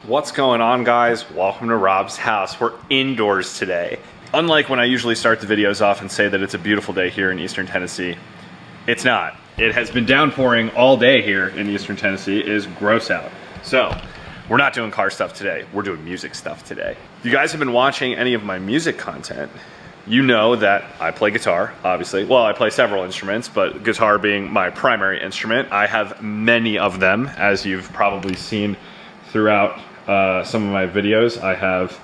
What's going on, guys? Welcome to Rob's house. We're indoors today. Unlike when I usually start the videos off and say that it's a beautiful day here in Eastern Tennessee, it's not. It has been downpouring all day here in Eastern Tennessee. It is gross out. So, we're not doing car stuff today. We're doing music stuff today. If you guys have been watching any of my music content, you know that I play guitar, obviously. Well, I play several instruments, but guitar being my primary instrument. I have many of them, as you've probably seen throughout some of my videos. I have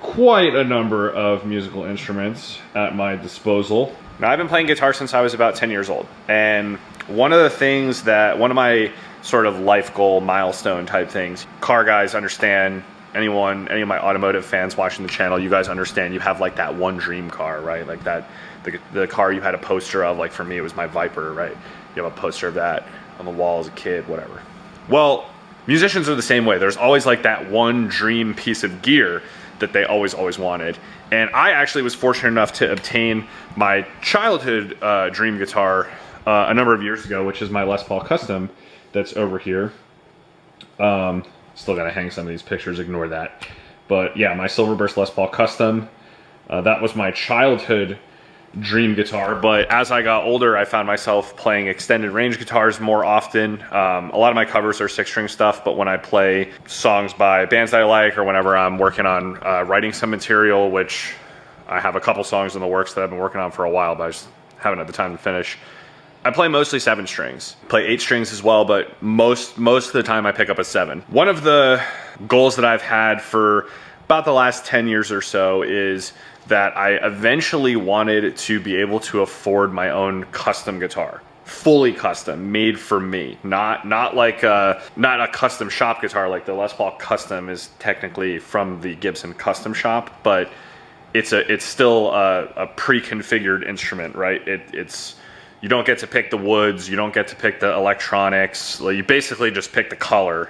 quite a number of musical instruments at my disposal. Now, I've been playing guitar since I was about 10 years old. And one of the things that, one of my sort of life goal, milestone type things, car guys understand, any of my automotive fans watching the channel, you guys understand you have like that one dream car, right? Like that, the car you had a poster of, like for me, it was my Viper, right? You have a poster of that on the wall as a kid, whatever. Well, musicians are the same way. There's always like that one dream piece of gear that they always wanted. And I actually was fortunate enough to obtain my childhood dream guitar a number of years ago, which is my Les Paul Custom that's over here. Still gotta hang some of these pictures, ignore that. But yeah, my Silverburst Les Paul Custom, that was my childhood dream guitar. But as I got older, I found myself playing extended range guitars more often. A lot of my covers are 6-string stuff, but when I play songs by bands that I like, or whenever I'm working on writing some material, which I have a couple songs in the works that I've been working on for a while, but I just haven't had the time to finish, I play mostly 7 strings. Play 8 strings as well, but most of the time I pick up a 7. One of the goals that I've had for about the last 10 years or so is that I eventually wanted to be able to afford my own custom guitar. Fully custom, made for me. Not a custom shop guitar. Like the Les Paul Custom is technically from the Gibson Custom Shop, but it's still a pre-configured instrument, right? You don't get to pick the woods, you don't get to pick the electronics. You basically just pick the color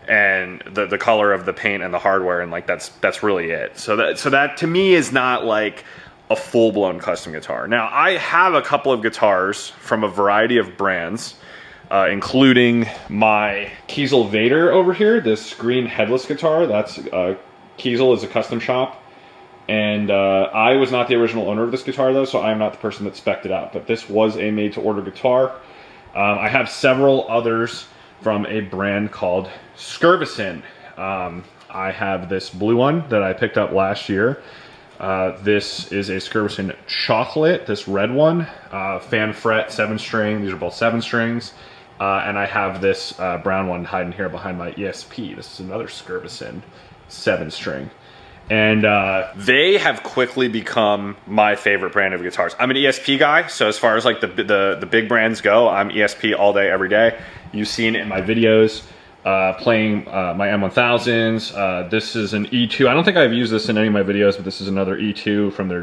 and the color of the paint and the hardware, and like that's really it. So that to me is not like a full-blown custom guitar. Now, I have a couple of guitars from a variety of brands, including my Kiesel Vader over here, this green headless guitar. That's Kiesel is a custom shop. And I was not the original owner of this guitar, though, so I am not the person that spec'd it out. But this was a made-to-order guitar. I have several others from a brand called SKERVESEN. I have this blue one that I picked up last year. This is a SKERVESEN Chocolate, this red one. Fan fret, 7-string. These are both 7 strings. And I have this brown one hiding here behind my ESP. This is another SKERVESEN 7-string. And they have quickly become my favorite brand of guitars. I'm an ESP guy, so as far as like the big brands go, I'm ESP all day, every day. You've seen it in my videos playing my M1000s. This is an E2. I don't think I've used this in any of my videos, but this is another E2 from their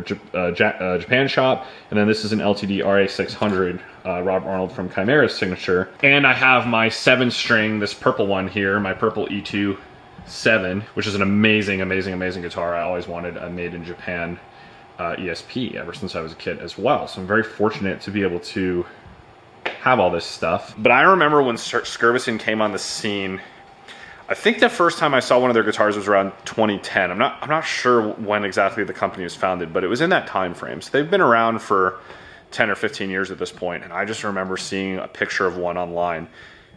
Japan shop. And then this is an LTD RA600, Rob Arnold from Chimera's signature. And I have my 7-string, this purple one here, my purple E2 7, which is an amazing guitar. I always wanted a made in Japan ESP ever since I was a kid as well. So I'm very fortunate to be able to have all this stuff. But I remember when SKERVESEN came on the scene, I think the first time I saw one of their guitars was around 2010. I'm not sure when exactly the company was founded, but it was in that time frame. So they've been around for 10 or 15 years at this point, and I just remember seeing a picture of one online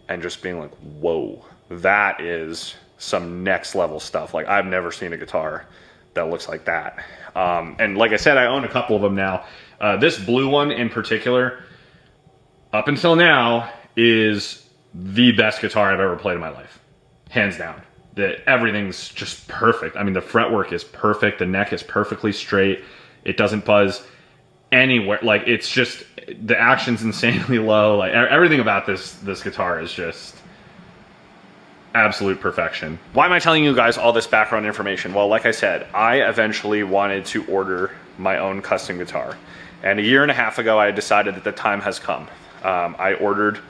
and just being like, whoa, that is some next level stuff. Like, I've never seen a guitar that looks like that. And like I said, I own a couple of them now. This blue one in particular, up until now, is the best guitar I've ever played in my life. Hands down. Everything's just perfect. I mean, the fretwork is perfect. The neck is perfectly straight. It doesn't buzz anywhere. Like, it's just, the action's insanely low. Like, everything about this guitar is just absolute perfection. Why am I telling you guys all this background information? Well, like I said, I eventually wanted to order my own custom guitar. And a year and a half ago, I decided that the time has come. I ordered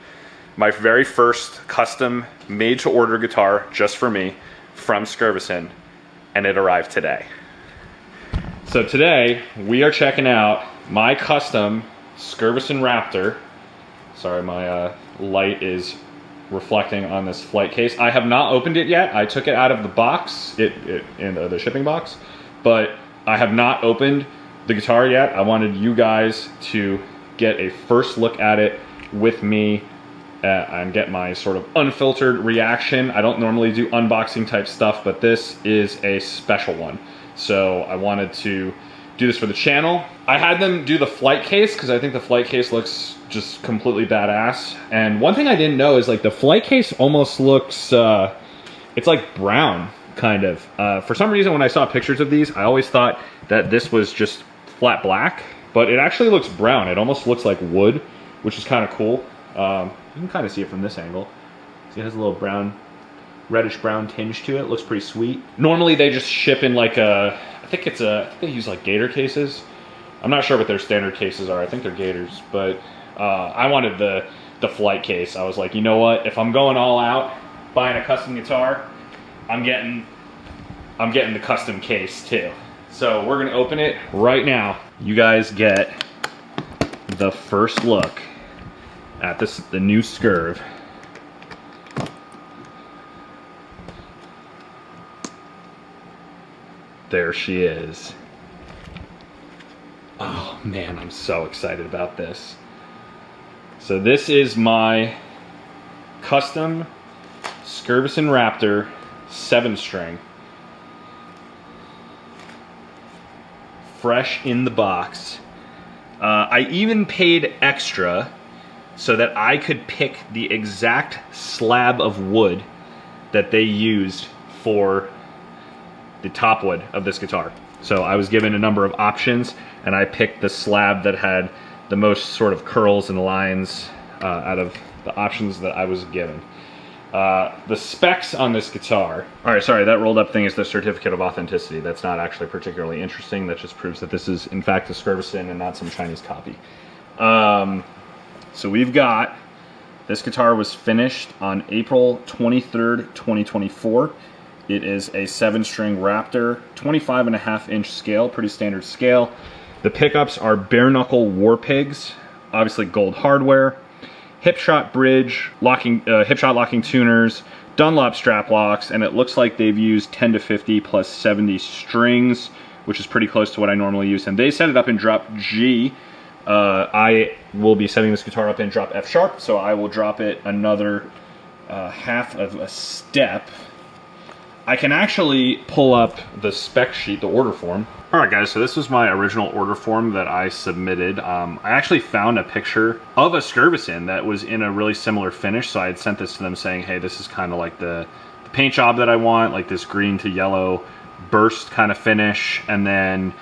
my very first custom made-to-order guitar just for me from SKERVESEN, and it arrived today. So today, we are checking out my custom SKERVESEN Raptor. Sorry, my light is reflecting on this flight case. I have not opened it yet. I took it out of the box, in the shipping box, but I have not opened the guitar yet. I wanted you guys to get a first look at it with me and get my sort of unfiltered reaction. I don't normally do unboxing type stuff, but this is a special one. So I wanted to do this for the channel. I had them do the flight case because I think the flight case looks just completely badass. And one thing I didn't know is like the flight case almost looks, it's like brown kind of. For some reason when I saw pictures of these, I always thought that this was just flat black, but it actually looks brown. It almost looks like wood, which is kind of cool. You can kind of see it from this angle. See, it has a little brown, reddish brown tinge to it. Looks pretty sweet. Normally they just ship in like a, I think they use like gator cases. I'm not sure what their standard cases are. I think they're gators, but I wanted the flight case. I was like, you know what? If I'm going all out, buying a custom guitar, I'm getting the custom case too. So we're gonna open it right now. You guys get the first look at the new Skerv. There she is. Oh man, I'm so excited about this. So this is my custom SKERVESEN Raptor 7-string. Fresh in the box. I even paid extra so that I could pick the exact slab of wood that they used for the top wood of this guitar. So I was given a number of options and I picked the slab that had the most sort of curls and lines out of the options that I was given. The specs on this guitar, all right, sorry, that rolled up thing is the certificate of authenticity. That's not actually particularly interesting. That just proves that this is in fact a SKERVESEN and not some Chinese copy. So we've got, this guitar was finished on April 23rd, 2024. It is a 7-string Raptor, 25.5-inch scale, pretty standard scale. The pickups are bare knuckle war pigs, obviously gold hardware, hip shot bridge, hip shot locking tuners, Dunlop strap locks, and it looks like they've used 10 to 50 plus 70 strings, which is pretty close to what I normally use. And they set it up in drop G. I will be setting this guitar up in drop F sharp, so I will drop it another half of a step. I can actually pull up the spec sheet, the order form. All right, guys, so this was my original order form that I submitted. I actually found a picture of a SKERVESEN that was in a really similar finish, so I had sent this to them saying, hey, this is kind of like the paint job that I want, like this green to yellow burst kind of finish, and then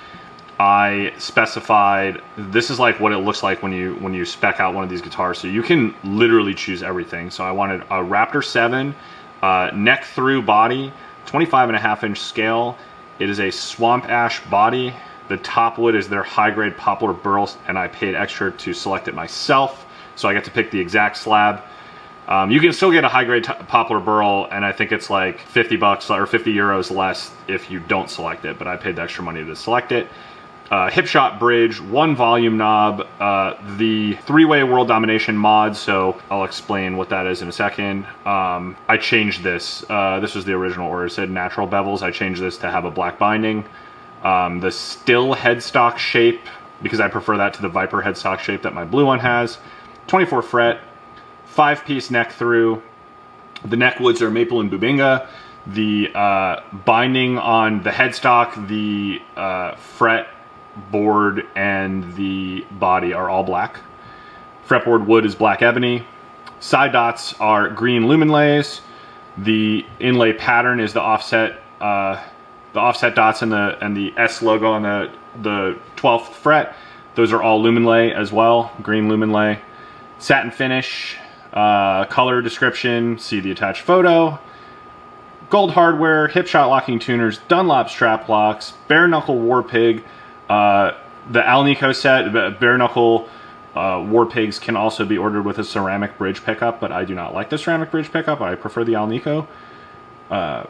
I specified, this is like what it looks like when you spec out one of these guitars, so you can literally choose everything. So I wanted a Raptor 7, neck through body, 25.5-inch scale. It is a swamp ash body. The top wood is their high-grade poplar burl, and I paid extra to select it myself, so I get to pick the exact slab. You can still get a high-grade poplar burl, and I think it's like 50 bucks or 50 euros less if you don't select it, but I paid the extra money to select it. Hip shot bridge, 1 volume knob, the 3-way world domination mod, so I'll explain what that is in a second. I changed this. This was the original order. It said natural bevels. I changed this to have a black binding. The still headstock shape, because I prefer that to the Viper headstock shape that my blue one has. 24 fret, 5-piece neck through. The neck woods are maple and bubinga. The binding on the headstock, the fret board, and the body are all black. Fretboard wood is black ebony. Side dots are green lumen lays. The inlay pattern is the offset dots and the S logo on the 12th fret. Those are all lumen lay as well, green lumen lay. Satin finish, color description, see the attached photo. Gold hardware, hip shot locking tuners, Dunlop strap locks, bare knuckle war pig. The Alnico set, bare knuckle war pigs can also be ordered with a ceramic bridge pickup, but I do not like the ceramic bridge pickup. I prefer the Alnico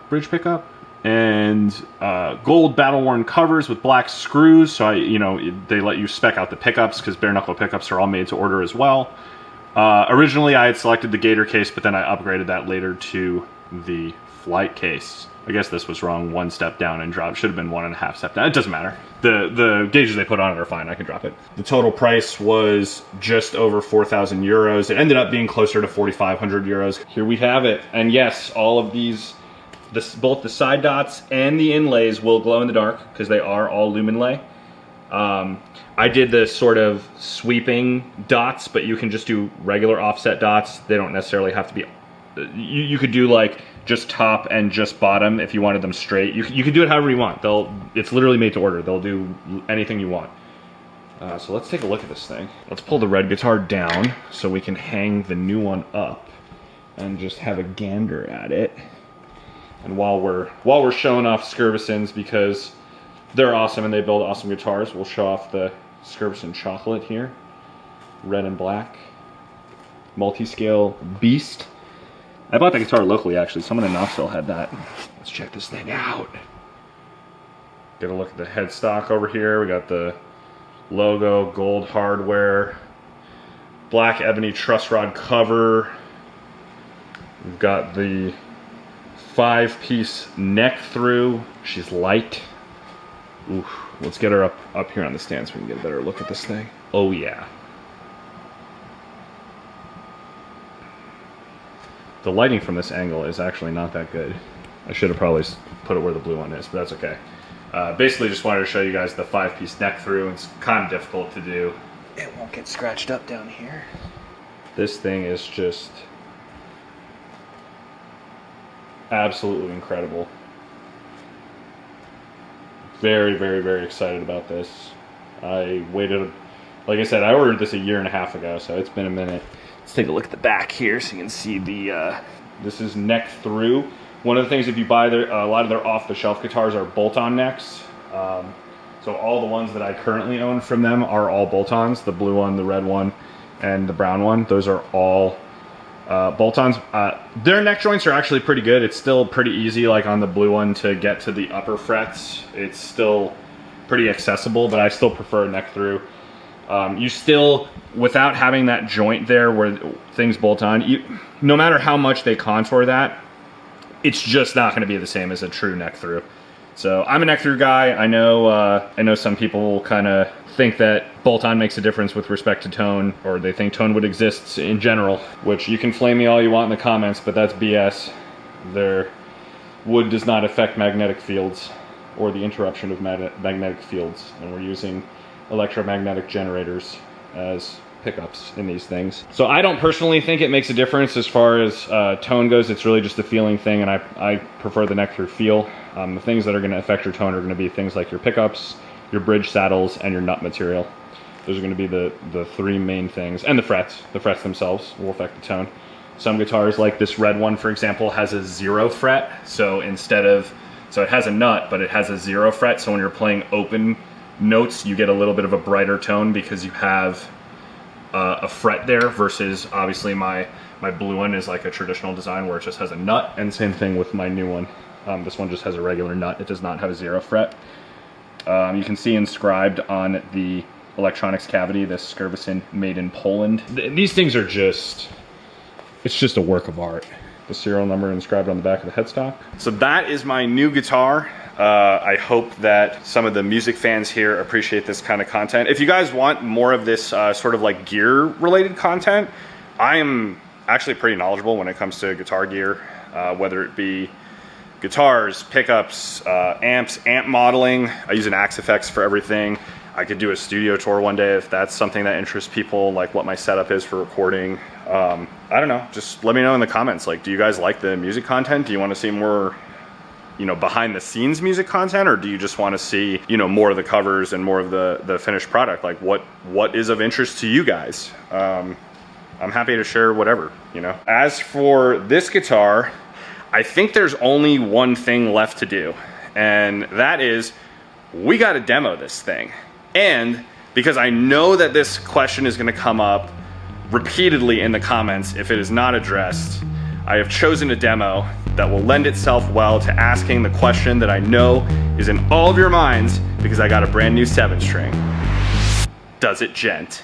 bridge pickup. And gold battle worn covers with black screws. So they let you spec out the pickups because bare knuckle pickups are all made to order as well. Originally I had selected the Gator case, but then I upgraded that later to the Flight case. I guess this was wrong, 1 step down and drop. Should have been 1.5 step down. It doesn't matter. The gauges they put on it are fine. I can drop it. The total price was just over 4,000 euros. It ended up being closer to 4,500 euros. Here we have it. And yes, all of these, both the side dots and the inlays will glow in the dark because they are all lumen lay. I did the sort of sweeping dots, but you can just do regular offset dots. They don't necessarily have to be, you could do like just top and just bottom if you wanted them straight. You can do it however you want. It's literally made to order. They'll do anything you want. So let's take a look at this thing. Let's pull the red guitar down so we can hang the new one up and just have a gander at it. And while we're showing off Skervesens, because they're awesome and they build awesome guitars, we'll show off the Skervesen chocolate here. Red and black. Multi-scale beast. I bought that guitar locally, actually. Someone in Knoxville had that. Let's check this thing out. Get a look at the headstock over here. We got the logo, gold hardware, black ebony truss rod cover. We've got the 5-piece neck through. She's light. Ooh, let's get her up here on the stand so we can get a better look at this thing. Oh yeah. The lighting from this angle is actually not that good. I should have probably put it where the blue one is, but that's okay. Basically just wanted to show you guys the 5-piece neck through. It's kind of difficult to do. It won't get scratched up down here. This thing is just absolutely incredible. Very, very, very excited about this. I waited, like I said, I ordered this 1.5 years ago, so it's been a minute. Let's take a look at the back here so you can see the, this is neck through. One of the things, if you buy a lot of their off-the-shelf guitars are bolt-on necks. So all the ones that I currently own from them are all bolt-ons. The blue one, the red one, and the brown one. Those are all bolt-ons. Their neck joints are actually pretty good. It's still pretty easy, like on the blue one, to get to the upper frets. It's still pretty accessible, but I still prefer neck through. You still, without having that joint there where things bolt on, no matter how much they contour that, it's just not going to be the same as a true neck through. So I'm a neck through guy. I know some people kind of think that bolt-on makes a difference with respect to tone, or they think tone would exist in general, which you can flame me all you want in the comments, but that's BS. Their wood does not affect magnetic fields or the interruption of magnetic fields, and we're using electromagnetic generators as pickups in these things. So I don't personally think it makes a difference as far as tone goes. It's really just a feeling thing, and I prefer the neck through feel. The things that are going to affect your tone are going to be things like your pickups, your bridge saddles, and your nut material. Those are going to be the 3 main things, and the frets. The frets themselves will affect the tone. Some guitars, like this red one, for example, has a 0 fret. So so it has a nut, but it has a 0 fret. So when you're playing open notes, you get a little bit of a brighter tone because you have a fret there, versus obviously my blue one is like a traditional design where it just has a nut, and same thing with my new one. This one just has a regular nut. It does not have a 0 fret. You can see inscribed on the electronics cavity, this Skervesen made in Poland. These things are just, it's just a work of art. The serial number inscribed on the back of the headstock. So that is my new guitar. I hope that some of the music fans here appreciate this kind of content. If you guys want more of this sort of like gear related content, I am actually pretty knowledgeable when it comes to guitar gear, whether it be guitars, pickups, amps, amp modeling. I use an Axe FX for everything. I could do a studio tour one day if that's something that interests people, like what my setup is for recording. I don't know, just let me know in the comments. Like, do you guys like the music content? Do you want to see more, you know, behind the scenes music content, or do you just want to see, you know, more of the covers and more of the finished product? Like, what is of interest to you guys? I'm happy to share whatever, you know. As for this guitar, I think there's only one thing left to do, and that is we got to demo this thing. And because I know that this question is going to come up repeatedly in the comments if it is not addressed, I have chosen a demo that will lend itself well to asking the question that I know is in all of your minds, because I got a brand new 7-string. Does it gent?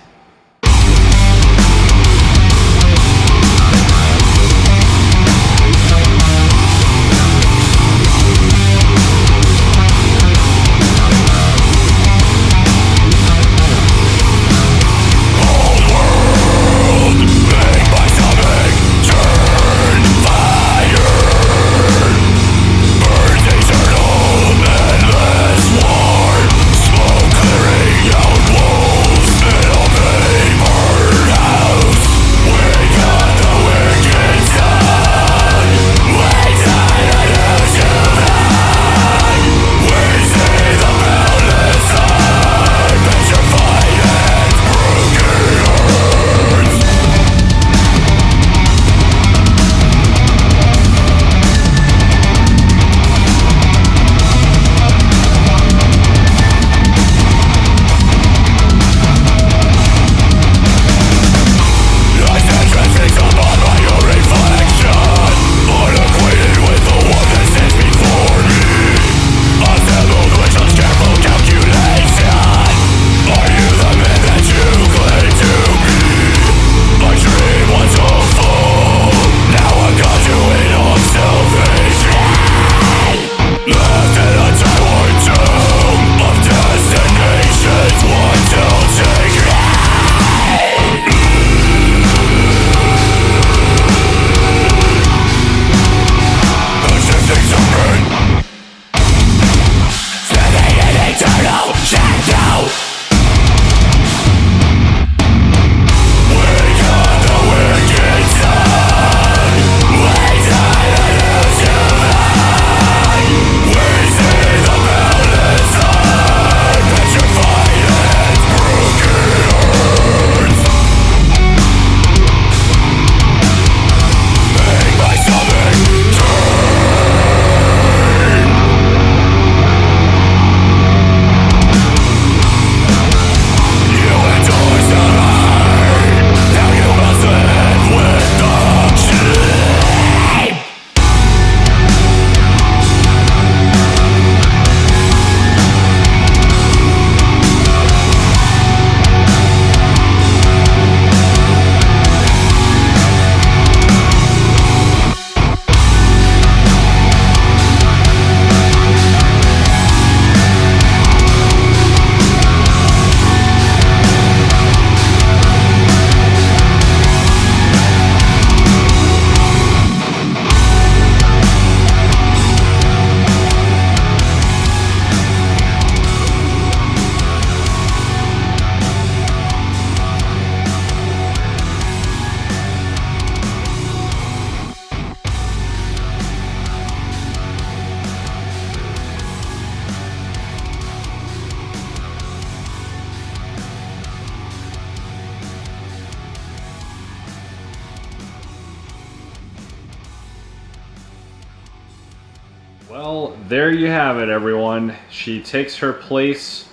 Well, there you have it, everyone. She takes her place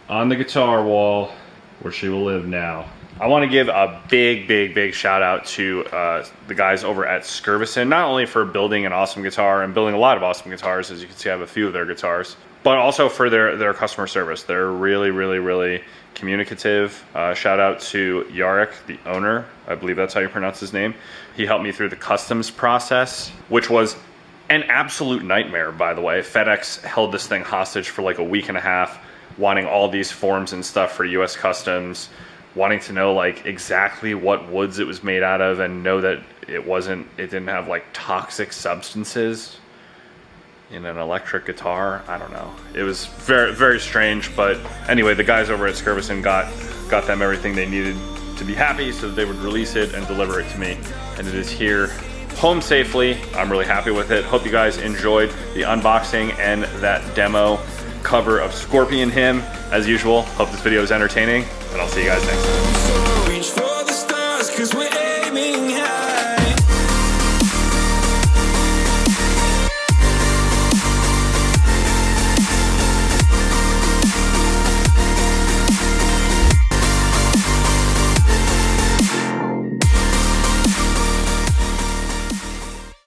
on the guitar wall where she will live now. I want to give a big shout out to the guys over at SKERVESEN, not only for building an awesome guitar and building a lot of awesome guitars, as you can see I have a few of their guitars, but also for their customer service. They're really communicative. Shout out to Yarek, the owner. I believe that's how you pronounce his name. He helped me through the customs process, which was an absolute nightmare, by the way. FedEx held this thing hostage for like a week and a half, wanting all these forms and stuff for US Customs, wanting to know like exactly what woods it was made out of and know that it didn't have like toxic substances in an electric guitar. I don't know. It was very strange, but anyway, the guys over at SKERVESEN got them everything they needed to be happy so that they would release it and deliver it to me, and it is here home safely. I'm really happy with it. Hope you guys enjoyed the unboxing and that demo cover of Scorpion Hymn. As usual, hope this video is entertaining, and I'll see you guys next time. Reach for the stars, 'cause we're aiming